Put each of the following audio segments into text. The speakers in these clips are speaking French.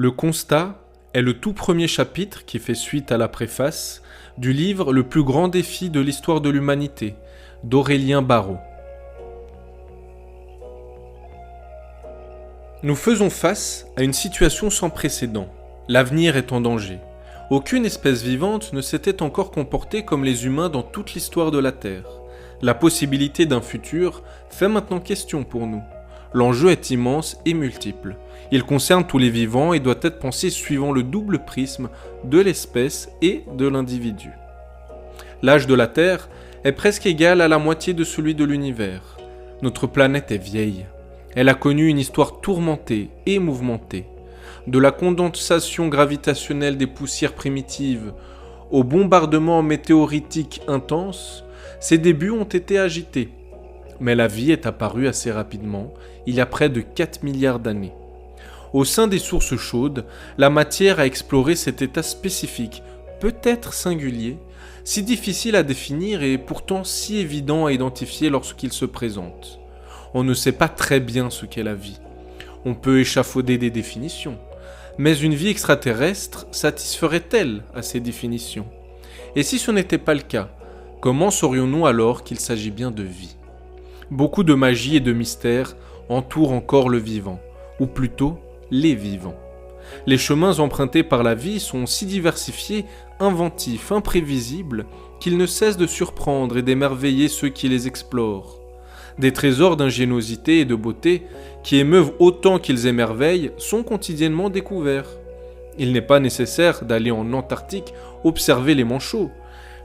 Le constat est le tout premier chapitre qui fait suite à la préface du livre Le plus grand défi de l'histoire de l'humanité d'Aurélien Barraud. Nous faisons face à une situation sans précédent. L'avenir est en danger. Aucune espèce vivante ne s'était encore comportée comme les humains dans toute l'histoire de la Terre. La possibilité d'un futur fait maintenant question pour nous. L'enjeu est immense et multiple. Il concerne tous les vivants et doit être pensé suivant le double prisme de l'espèce et de l'individu. L'âge de la Terre est presque égal à la moitié de celui de l'univers. Notre planète est vieille. Elle a connu une histoire tourmentée et mouvementée. De la condensation gravitationnelle des poussières primitives au bombardement météoritique intense, ses débuts ont été agités. Mais la vie est apparue assez rapidement, il y a près de 4 milliards d'années. Au sein des sources chaudes, la matière a exploré cet état spécifique, peut-être singulier, si difficile à définir et pourtant si évident à identifier lorsqu'il se présente. On ne sait pas très bien ce qu'est la vie. On peut échafauder des définitions. Mais une vie extraterrestre satisferait-elle à ces définitions ? Et si ce n'était pas le cas, comment saurions-nous alors qu'il s'agit bien de vie ? Beaucoup de magie et de mystère entourent encore le vivant, ou plutôt les vivants. Les chemins empruntés par la vie sont si diversifiés, inventifs, imprévisibles, qu'ils ne cessent de surprendre et d'émerveiller ceux qui les explorent. Des trésors d'ingéniosité et de beauté, qui émeuvent autant qu'ils émerveillent, sont quotidiennement découverts. Il n'est pas nécessaire d'aller en Antarctique observer les manchots.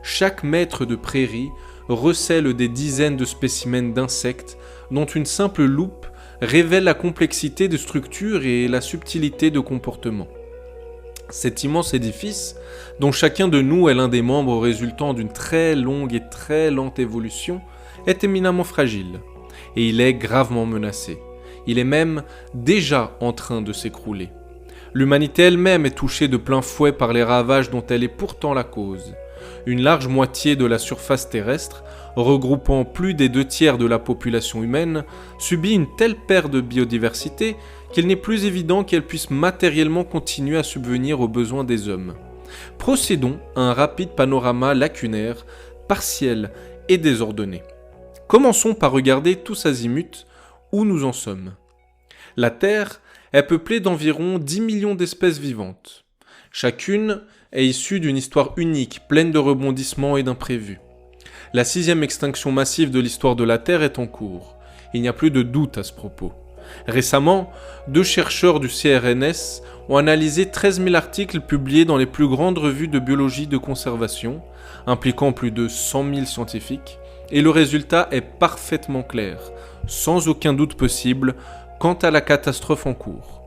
Chaque mètre de prairie recèle des dizaines de spécimens d'insectes dont une simple loupe révèle la complexité de structure et la subtilité de comportement. Cet immense édifice, dont chacun de nous est l'un des membres résultant d'une très longue et très lente évolution, est éminemment fragile, et il est gravement menacé. Il est même déjà en train de s'écrouler. L'humanité elle-même est touchée de plein fouet par les ravages dont elle est pourtant la cause. Une large moitié de la surface terrestre, regroupant plus des 2/3 de la population humaine, subit une telle perte de biodiversité qu'il n'est plus évident qu'elle puisse matériellement continuer à subvenir aux besoins des hommes. Procédons à un rapide panorama lacunaire, partiel et désordonné. Commençons par regarder tous azimuts où nous en sommes. La Terre est peuplée d'environ 10 millions d'espèces vivantes. Chacune est issue d'une histoire unique, pleine de rebondissements et d'imprévus. La 6e extinction massive de l'histoire de la Terre est en cours. Il n'y a plus de doute à ce propos. Récemment, 2 chercheurs du CRNS ont analysé 13 000 articles publiés dans les plus grandes revues de biologie de conservation, impliquant plus de 100 000 scientifiques, et le résultat est parfaitement clair, sans aucun doute possible, quant à la catastrophe en cours.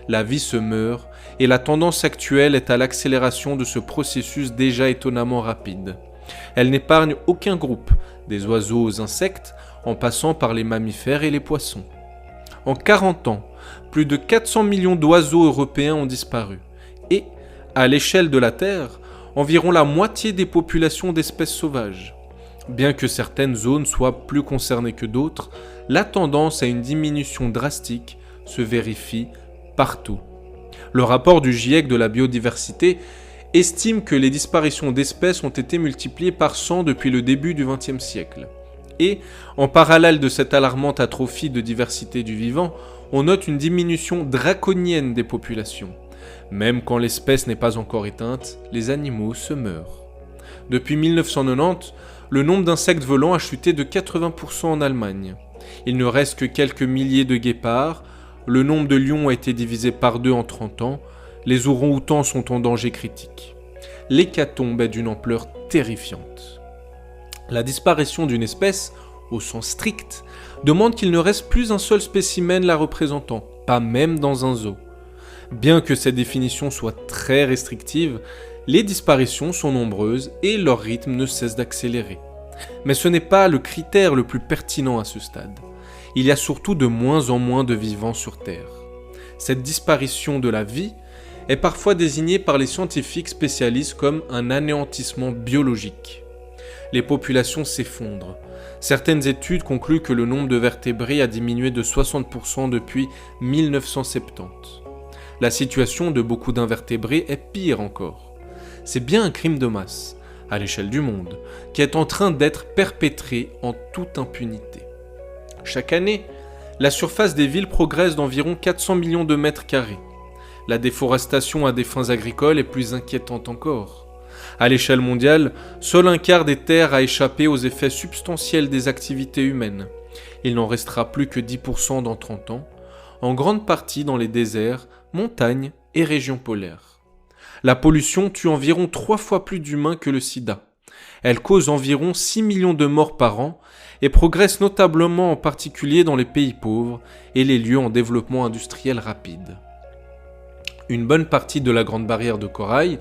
La vie se meurt, et la tendance actuelle est à l'accélération de ce processus déjà étonnamment rapide. Elle n'épargne aucun groupe, des oiseaux aux insectes, en passant par les mammifères et les poissons. En 40 ans, plus de 400 millions d'oiseaux européens ont disparu, et, à l'échelle de la Terre, environ la moitié des populations d'espèces sauvages. Bien que certaines zones soient plus concernées que d'autres, la tendance à une diminution drastique se vérifie partout. Le rapport du GIEC de la biodiversité estime que les disparitions d'espèces ont été multipliées par 100 depuis le début du XXe siècle. Et, en parallèle de cette alarmante atrophie de diversité du vivant, on note une diminution draconienne des populations. Même quand l'espèce n'est pas encore éteinte, les animaux se meurent. Depuis 1990, le nombre d'insectes volants a chuté de 80% en Allemagne. Il ne reste que quelques milliers de guépards, le nombre de lions a été divisé par 2 en 30 ans, les orang-outans sont en danger critique. L'hécatombe est d'une ampleur terrifiante. La disparition d'une espèce, au sens strict, demande qu'il ne reste plus un seul spécimen la représentant, pas même dans un zoo. Bien que cette définition soit très restrictive, les disparitions sont nombreuses et leur rythme ne cesse d'accélérer. Mais ce n'est pas le critère le plus pertinent à ce stade. Il y a surtout de moins en moins de vivants sur Terre. Cette disparition de la vie est parfois désignée par les scientifiques spécialistes comme un anéantissement biologique. Les populations s'effondrent. Certaines études concluent que le nombre de vertébrés a diminué de 60% depuis 1970. La situation de beaucoup d'invertébrés est pire encore. C'est bien un crime de masse, à l'échelle du monde, qui est en train d'être perpétré en toute impunité. Chaque année, la surface des villes progresse d'environ 400 millions de mètres carrés. La déforestation à des fins agricoles est plus inquiétante encore. À l'échelle mondiale, seul un quart des terres a échappé aux effets substantiels des activités humaines. Il n'en restera plus que 10% dans 30 ans, en grande partie dans les déserts, montagnes et régions polaires. La pollution tue environ 3 fois plus d'humains que le sida. Elle cause environ 6 millions de morts par an et progresse notablement en particulier dans les pays pauvres et les lieux en développement industriel rapide. Une bonne partie de la Grande Barrière de Corail,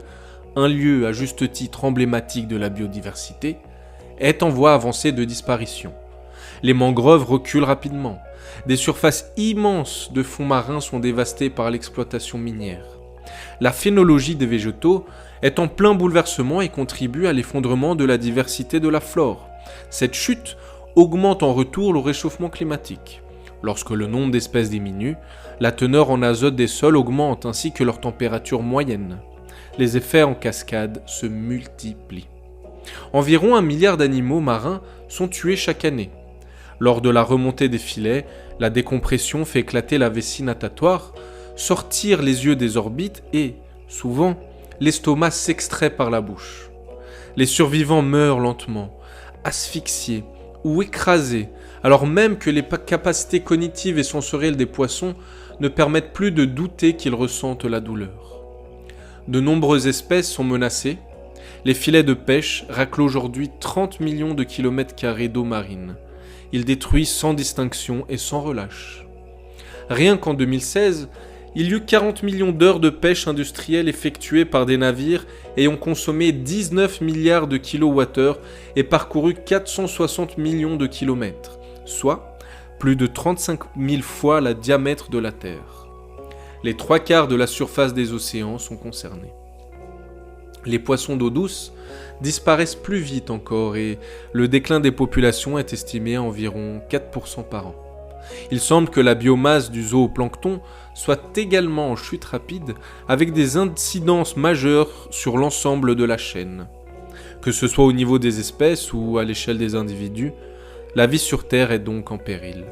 un lieu à juste titre emblématique de la biodiversité, est en voie avancée de disparition. Les mangroves reculent rapidement. Des surfaces immenses de fonds marins sont dévastées par l'exploitation minière. La phénologie des végétaux est en plein bouleversement et contribue à l'effondrement de la diversité de la flore. Cette chute augmente en retour le réchauffement climatique. Lorsque le nombre d'espèces diminue, la teneur en azote des sols augmente ainsi que leur température moyenne. Les effets en cascade se multiplient. Environ 1 milliard d'animaux marins sont tués chaque année. Lors de la remontée des filets, la décompression fait éclater la vessie natatoire, sortir les yeux des orbites et, souvent, l'estomac s'extrait par la bouche. Les survivants meurent lentement, asphyxiés ou écrasés, alors même que les capacités cognitives et sensorielles des poissons ne permettent plus de douter qu'ils ressentent la douleur. De nombreuses espèces sont menacées. Les filets de pêche raclent aujourd'hui 30 millions de kilomètres carrés d'eau marine. Ils détruisent sans distinction et sans relâche. Rien qu'en 2016, il y eut 40 millions d'heures de pêche industrielle effectuées par des navires ayant consommé 19 milliards de kilowattheures et parcouru 460 millions de kilomètres, soit plus de 35 000 fois le diamètre de la Terre. Les 3/4 de la surface des océans sont concernés. Les poissons d'eau douce disparaissent plus vite encore et le déclin des populations est estimé à environ 4% par an. Il semble que la biomasse du zooplancton soit également en chute rapide avec des incidences majeures sur l'ensemble de la chaîne. Que ce soit au niveau des espèces ou à l'échelle des individus, la vie sur Terre est donc en péril.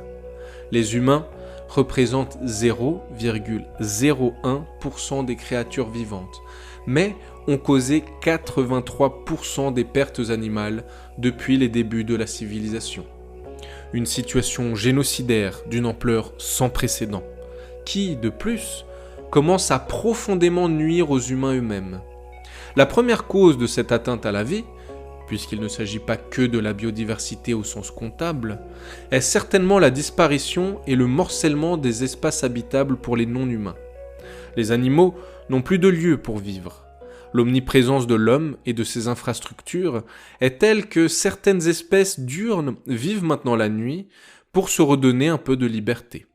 Les humains représentent 0,01% des créatures vivantes, mais ont causé 83% des pertes animales depuis les débuts de la civilisation. Une situation génocidaire d'une ampleur sans précédent, qui, de plus, commence à profondément nuire aux humains eux-mêmes. La première cause de cette atteinte à la vie, puisqu'il ne s'agit pas que de la biodiversité au sens comptable, est certainement la disparition et le morcellement des espaces habitables pour les non-humains. Les animaux n'ont plus de lieu pour vivre. L'omniprésence de l'homme et de ses infrastructures est telle que certaines espèces diurnes vivent maintenant la nuit pour se redonner un peu de liberté.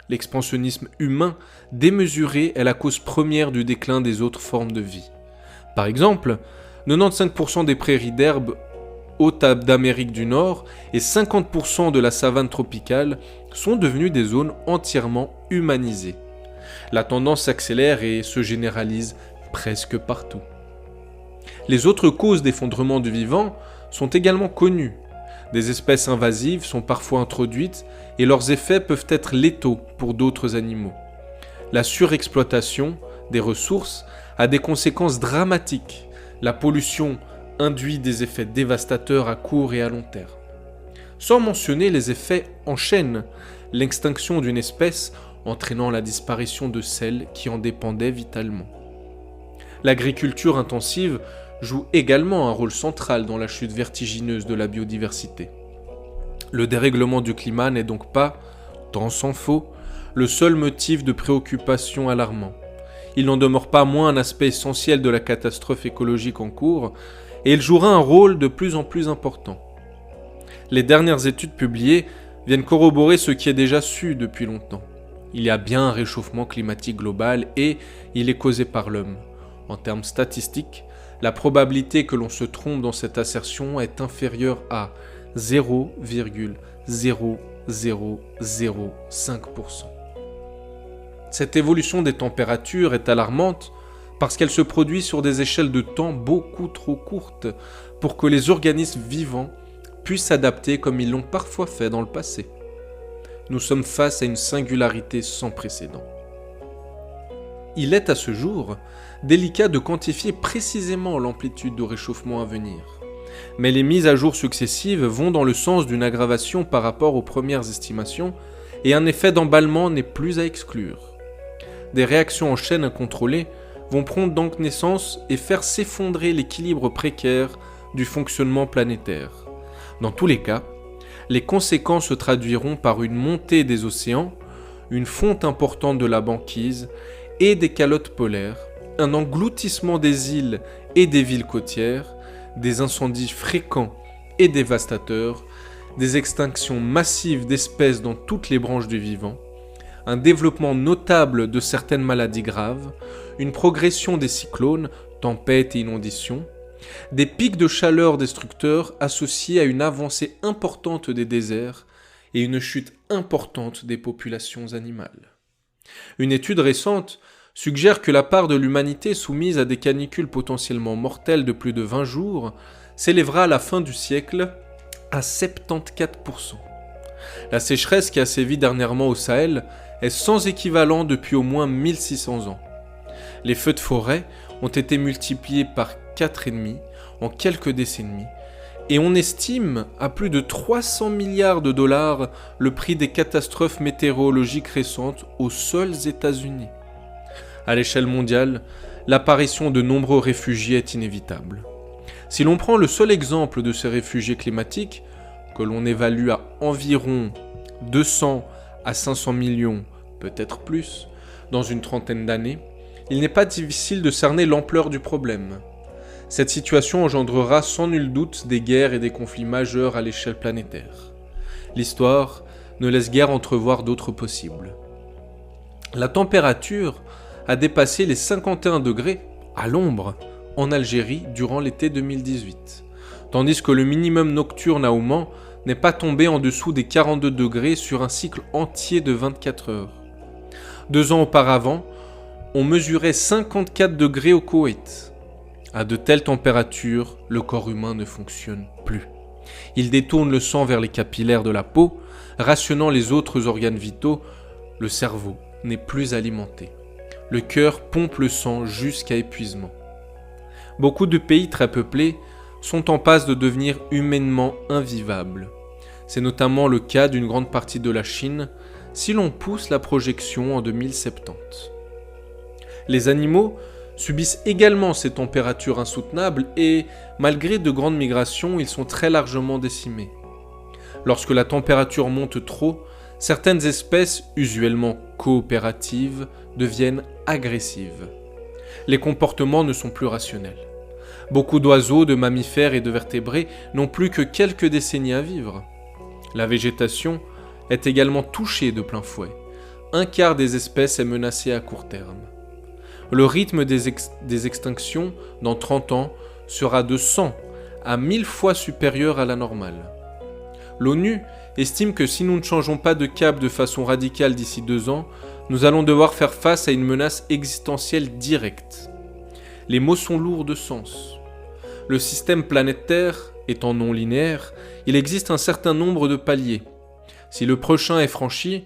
L'expansionnisme humain démesuré est la cause première du déclin des autres formes de vie. Par exemple, 95% des prairies d'herbe hautes d'Amérique du Nord et 50% de la savane tropicale sont devenues des zones entièrement humanisées. La tendance s'accélère et se généralise presque partout. Les autres causes d'effondrement du vivant sont également connues. Des espèces invasives sont parfois introduites et leurs effets peuvent être létaux pour d'autres animaux. La surexploitation des ressources a des conséquences dramatiques. La pollution induit des effets dévastateurs à court et à long terme. Sans mentionner les effets en chaîne, l'extinction d'une espèce entraînant la disparition de celles qui en dépendaient vitalement. L'agriculture intensive joue également un rôle central dans la chute vertigineuse de la biodiversité. Le dérèglement du climat n'est donc pas, tant s'en faut, le seul motif de préoccupation alarmant. Il n'en demeure pas moins un aspect essentiel de la catastrophe écologique en cours, et il jouera un rôle de plus en plus important. Les dernières études publiées viennent corroborer ce qui est déjà su depuis longtemps. Il y a bien un réchauffement climatique global et il est causé par l'homme. En termes statistiques, la probabilité que l'on se trompe dans cette assertion est inférieure à 0,0005%. Cette évolution des températures est alarmante parce qu'elle se produit sur des échelles de temps beaucoup trop courtes pour que les organismes vivants puissent s'adapter comme ils l'ont parfois fait dans le passé. Nous sommes face à une singularité sans précédent. Il est à ce jour délicat de quantifier précisément l'amplitude de réchauffement à venir, mais les mises à jour successives vont dans le sens d'une aggravation par rapport aux premières estimations et un effet d'emballement n'est plus à exclure. Des réactions en chaîne incontrôlées vont prendre donc naissance et faire s'effondrer l'équilibre précaire du fonctionnement planétaire. Dans tous les cas, les conséquences se traduiront par une montée des océans, une fonte importante de la banquise et des calottes polaires, un engloutissement des îles et des villes côtières, des incendies fréquents et dévastateurs, des extinctions massives d'espèces dans toutes les branches du vivant, un développement notable de certaines maladies graves, une progression des cyclones, tempêtes et inondations, des pics de chaleur destructeurs associés à une avancée importante des déserts et une chute importante des populations animales. Une étude récente suggère que la part de l'humanité soumise à des canicules potentiellement mortelles de plus de 20 jours s'élèvera à la fin du siècle à 74%. La sécheresse qui a sévi dernièrement au Sahel est sans équivalent depuis au moins 1600 ans. Les feux de forêt ont été multipliés par 4,5 en quelques décennies et on estime à plus de 300 milliards de dollars le prix des catastrophes météorologiques récentes aux seuls États-Unis. À l'échelle mondiale, l'apparition de nombreux réfugiés est inévitable. Si l'on prend le seul exemple de ces réfugiés climatiques, que l'on évalue à environ 200 à 500 millions, peut-être plus, dans une trentaine d'années, il n'est pas difficile de cerner l'ampleur du problème. Cette situation engendrera sans nul doute des guerres et des conflits majeurs à l'échelle planétaire. L'histoire ne laisse guère entrevoir d'autres possibles. La température a dépassé les 51 degrés à l'ombre en Algérie durant l'été 2018, tandis que le minimum nocturne à Oman n'est pas tombé en dessous des 42 degrés sur un cycle entier de 24 heures. 2 ans auparavant, on mesurait 54 degrés au Koweït. À de telles températures, le corps humain ne fonctionne plus. Il détourne le sang vers les capillaires de la peau, rationnant les autres organes vitaux. Le cerveau n'est plus alimenté. Le cœur pompe le sang jusqu'à épuisement. Beaucoup de pays très peuplés sont en passe de devenir humainement invivables. C'est notamment le cas d'une grande partie de la Chine, si l'on pousse la projection en 2070. Les animaux subissent également ces températures insoutenables et, malgré de grandes migrations, ils sont très largement décimés. Lorsque la température monte trop, certaines espèces, usuellement coopératives, deviennent agressives. Les comportements ne sont plus rationnels. Beaucoup d'oiseaux, de mammifères et de vertébrés n'ont plus que quelques décennies à vivre. La végétation est également touchée de plein fouet. Un quart des espèces est menacé à court terme. Le rythme des extinctions dans 30 ans sera de 100 à 1000 fois supérieur à la normale. L'ONU estime que si nous ne changeons pas de cap de façon radicale d'ici 2 ans, nous allons devoir faire face à une menace existentielle directe. Les mots sont lourds de sens. Le système planétaire étant non linéaire, il existe un certain nombre de paliers. Si le prochain est franchi,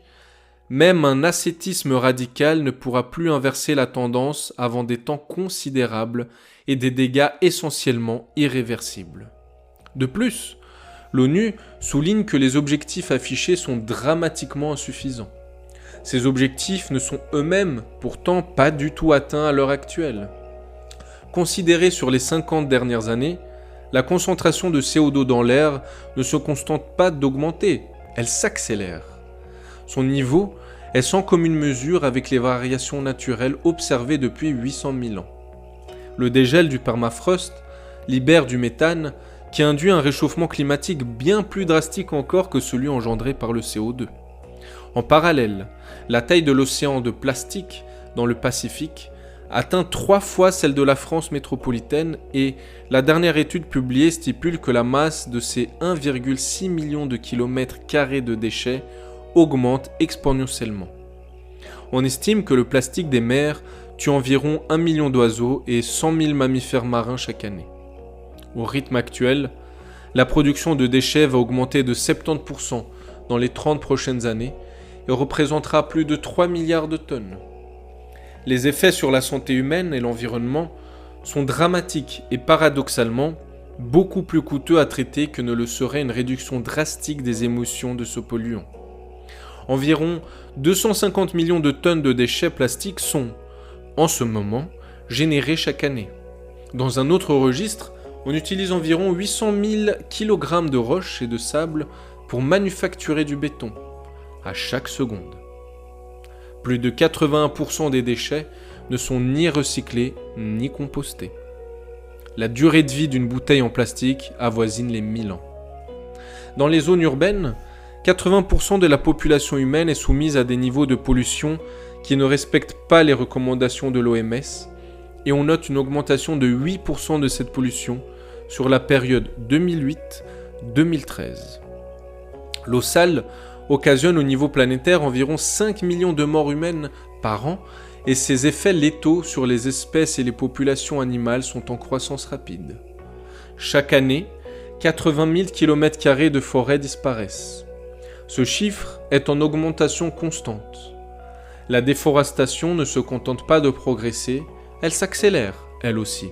même un ascétisme radical ne pourra plus inverser la tendance avant des temps considérables et des dégâts essentiellement irréversibles. De plus, l'ONU souligne que les objectifs affichés sont dramatiquement insuffisants. Ces objectifs ne sont eux-mêmes pourtant pas du tout atteints à l'heure actuelle. Considérée sur les 50 dernières années, la concentration de CO2 dans l'air ne se contente pas d'augmenter, elle s'accélère. Son niveau est sans commune mesure avec les variations naturelles observées depuis 800 000 ans. Le dégel du permafrost libère du méthane qui induit un réchauffement climatique bien plus drastique encore que celui engendré par le CO2. En parallèle, la taille de l'océan de plastique dans le Pacifique atteint 3 fois celle de la France métropolitaine et la dernière étude publiée stipule que la masse de ces 1,6 million de kilomètres carrés de déchets augmente exponentiellement. On estime que le plastique des mers tue environ 1 million d'oiseaux et 100 000 mammifères marins chaque année. Au rythme actuel, la production de déchets va augmenter de 70% dans les 30 prochaines années et représentera plus de 3 milliards de tonnes. Les effets sur la santé humaine et l'environnement sont dramatiques et paradoxalement beaucoup plus coûteux à traiter que ne le serait une réduction drastique des émissions de ce polluant. Environ 250 millions de tonnes de déchets plastiques sont, en ce moment, générés chaque année. Dans un autre registre, on utilise environ 800 000 kg de roches et de sable pour manufacturer du béton, à chaque seconde. Plus de 81% des déchets ne sont ni recyclés ni compostés. La durée de vie d'une bouteille en plastique avoisine les 1000 ans. Dans les zones urbaines, 80% de la population humaine est soumise à des niveaux de pollution qui ne respectent pas les recommandations de l'OMS et on note une augmentation de 8% de cette pollution sur la période 2008-2013. L'eau sale occasionne au niveau planétaire environ 5 millions de morts humaines par an et ses effets létaux sur les espèces et les populations animales sont en croissance rapide. Chaque année, 80 000 km² de forêt disparaissent. Ce chiffre est en augmentation constante. La déforestation ne se contente pas de progresser, elle s'accélère, elle aussi.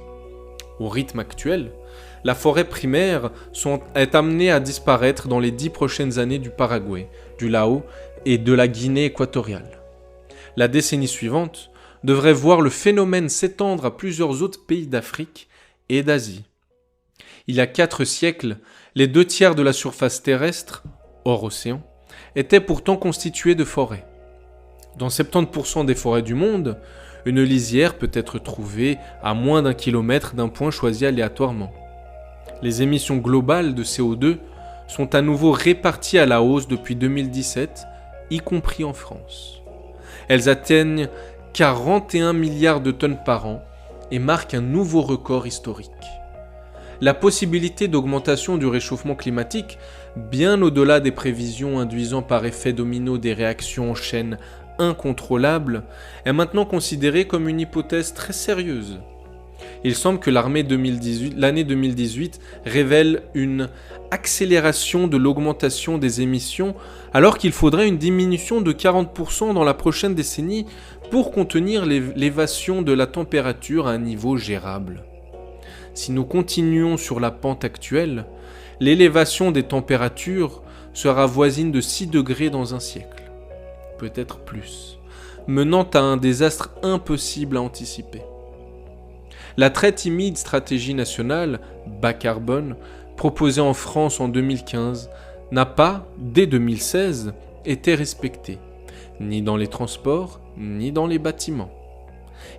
Au rythme actuel, la forêt primaire est amenée à disparaître dans les 10 prochaines années du Paraguay, du Laos et de la Guinée équatoriale. La décennie suivante devrait voir le phénomène s'étendre à plusieurs autres pays d'Afrique et d'Asie. Il y a 4 siècles, les 2/3 de la surface terrestre, hors océan, étaient pourtant constitués de forêts. Dans 70% des forêts du monde, une lisière peut être trouvée à moins d'1 kilomètre d'un point choisi aléatoirement. Les émissions globales de CO2 sont à nouveau réparties à la hausse depuis 2017, y compris en France. Elles atteignent 41 milliards de tonnes par an et marquent un nouveau record historique. La possibilité d'augmentation du réchauffement climatique, bien au-delà des prévisions induisant par effet domino des réactions en chaîne incontrôlables, est maintenant considérée comme une hypothèse très sérieuse. Il semble que l'année 2018 révèle une accélération de l'augmentation des émissions, alors qu'il faudrait une diminution de 40% dans la prochaine décennie pour contenir l'élévation de la température à un niveau gérable. Si nous continuons sur la pente actuelle, l'élévation des températures sera voisine de 6 degrés dans un siècle, peut-être plus, menant à un désastre impossible à anticiper. La très timide stratégie nationale bas carbone, proposée en France en 2015, n'a pas, dès 2016, été respectée, ni dans les transports, ni dans les bâtiments.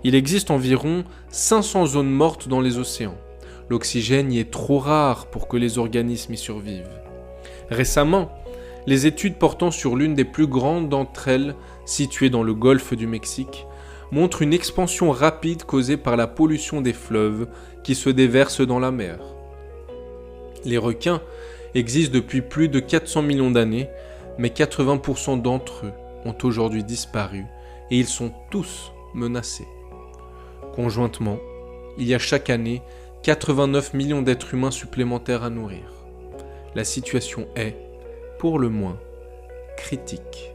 Il existe environ 500 zones mortes dans les océans. L'oxygène y est trop rare pour que les organismes y survivent. Récemment, les études portant sur l'une des plus grandes d'entre elles, située dans le golfe du Mexique, montrent une expansion rapide causée par la pollution des fleuves qui se déversent dans la mer. Les requins existent depuis plus de 400 millions d'années, mais 80% d'entre eux ont aujourd'hui disparu et ils sont tous menacés. Conjointement, il y a chaque année 89 millions d'êtres humains supplémentaires à nourrir. La situation est, pour le moins, critique.